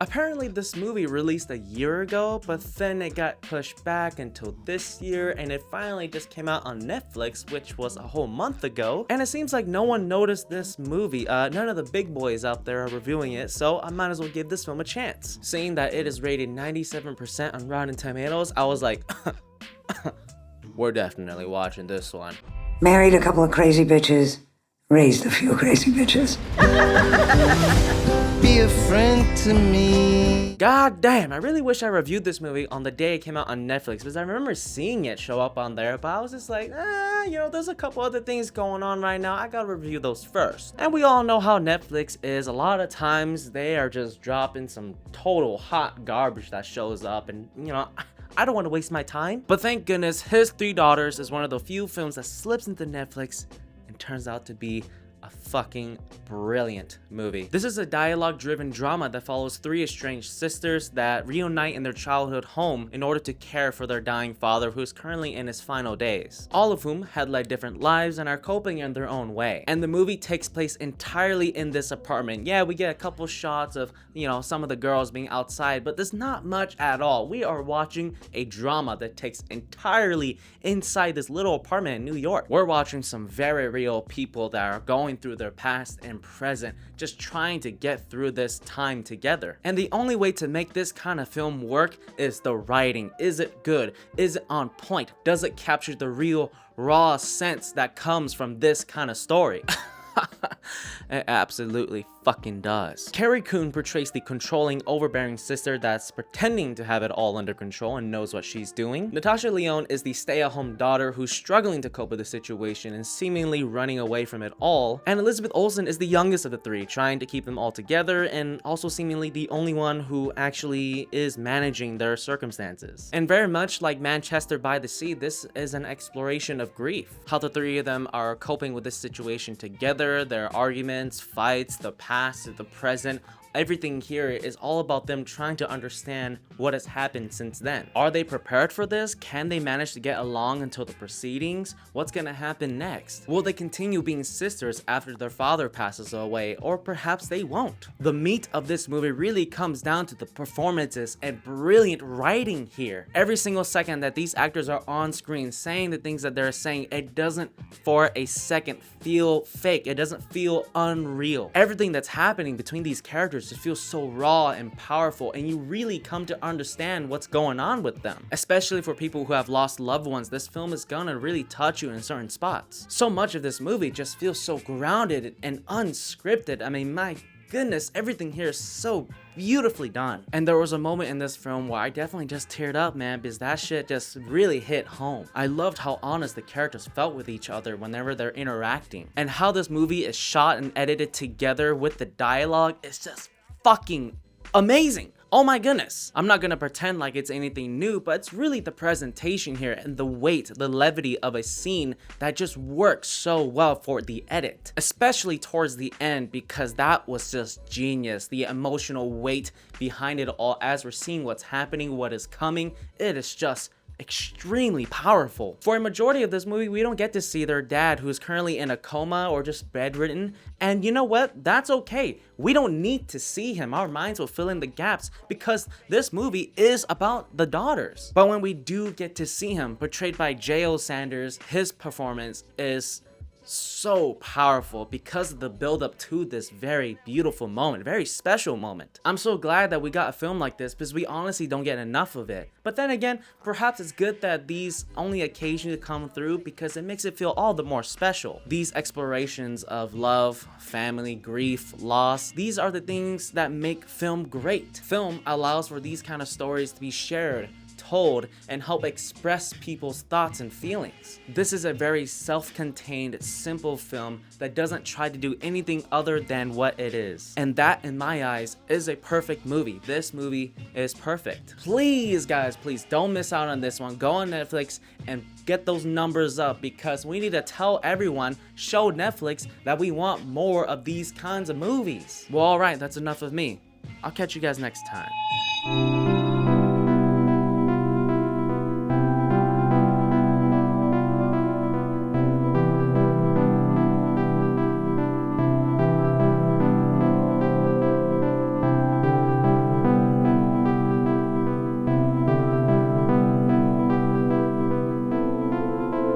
Apparently this movie released a year ago, but then it got pushed back until this year, and it finally just came out on Netflix, which was a whole month ago. And it seems like no one noticed this movie. None of the big boys out there are reviewing it, so I might as well give this film a chance. Seeing that it is rated 97% on Rotten Tomatoes, I was like, we're definitely watching this one. Married a couple of crazy bitches, raised a few crazy bitches. Be a friend to me. God damn, I really wish I reviewed this movie on the day it came out on Netflix, because I remember seeing it show up on there, but I was just like, there's a couple other things going on right now. I gotta review those first. And we all know how Netflix is. A lot of times they are just dropping some total hot garbage that shows up, and I don't want to waste my time. But thank goodness, His Three Daughters is one of the few films that slips into Netflix and turns out to be a fucking brilliant movie. This is a dialogue-driven drama that follows three estranged sisters that reunite in their childhood home in order to care for their dying father, who is currently in his final days. All of whom had led different lives and are coping in their own way. And the movie takes place entirely in this apartment. Yeah, we get a couple shots of, some of the girls being outside, but there's not much at all. We are watching a drama that takes entirely inside this little apartment in New York. We're watching some very real people that are going through their past and present, just trying to get through this time together. And the only way to make this kind of film work is the writing. Is it good? Is it on point? Does it capture the real raw sense that comes from this kind of story? It absolutely fucking does. Carrie Coon portrays the controlling, overbearing sister that's pretending to have it all under control and knows what she's doing. Natasha Lyonne is the stay-at-home daughter who's struggling to cope with the situation and seemingly running away from it all. And Elizabeth Olsen is the youngest of the three, trying to keep them all together and also seemingly the only one who actually is managing their circumstances. And very much like Manchester by the Sea, this is an exploration of grief. How the three of them are coping with this situation together, their arguments, fights, the past, the present. Everything here is all about them trying to understand what has happened since then. Are they prepared for this? Can they manage to get along until the proceedings? What's gonna happen next? Will they continue being sisters after their father passes away? Or perhaps they won't. The meat of this movie really comes down to the performances and brilliant writing here. Every single second that these actors are on screen saying the things that they're saying, it doesn't for a second feel fake. It doesn't feel unreal. Everything that's happening between these characters just feels so raw and powerful, and you really come to understand what's going on with them. Especially for people who have lost loved ones, this film is gonna really touch you in certain spots. So much of this movie just feels so grounded and unscripted. I mean, my goodness, everything here is so beautifully done. And there was a moment in this film where I definitely just teared up, man, because that shit just really hit home. I loved how honest the characters felt with each other whenever they're interacting, and how this movie is shot and edited together with the dialogue is just fucking amazing. Oh my goodness. I'm not gonna pretend like it's anything new, but it's really the presentation here and the weight, the levity of a scene that just works so well for the edit. Especially towards the end, because that was just genius. The emotional weight behind it all as we're seeing what's happening, what is coming, it is just extremely powerful. For a majority of this movie, we don't get to see their dad, who is currently in a coma or just bedridden. And you know what? That's okay. We don't need to see him. Our minds will fill in the gaps because this movie is about the daughters. But when we do get to see him, portrayed by J.O. Sanders, his performance is so powerful because of the build up to this very beautiful moment, very special moment. I'm so glad that we got a film like this because we honestly don't get enough of it. But then again, perhaps it's good that these only occasionally come through because it makes it feel all the more special. These explorations of love, family, grief, loss, these are the things that make film great. Film allows for these kind of stories to be shared, told, and help express people's thoughts and feelings. This is a very self-contained, simple film that doesn't try to do anything other than what it is. And that, in my eyes, is a perfect movie. This movie is perfect. Please, guys, please don't miss out on this one. Go on Netflix and get those numbers up because we need to tell everyone, show Netflix that we want more of these kinds of movies. Well, alright, that's enough of me. I'll catch you guys next time.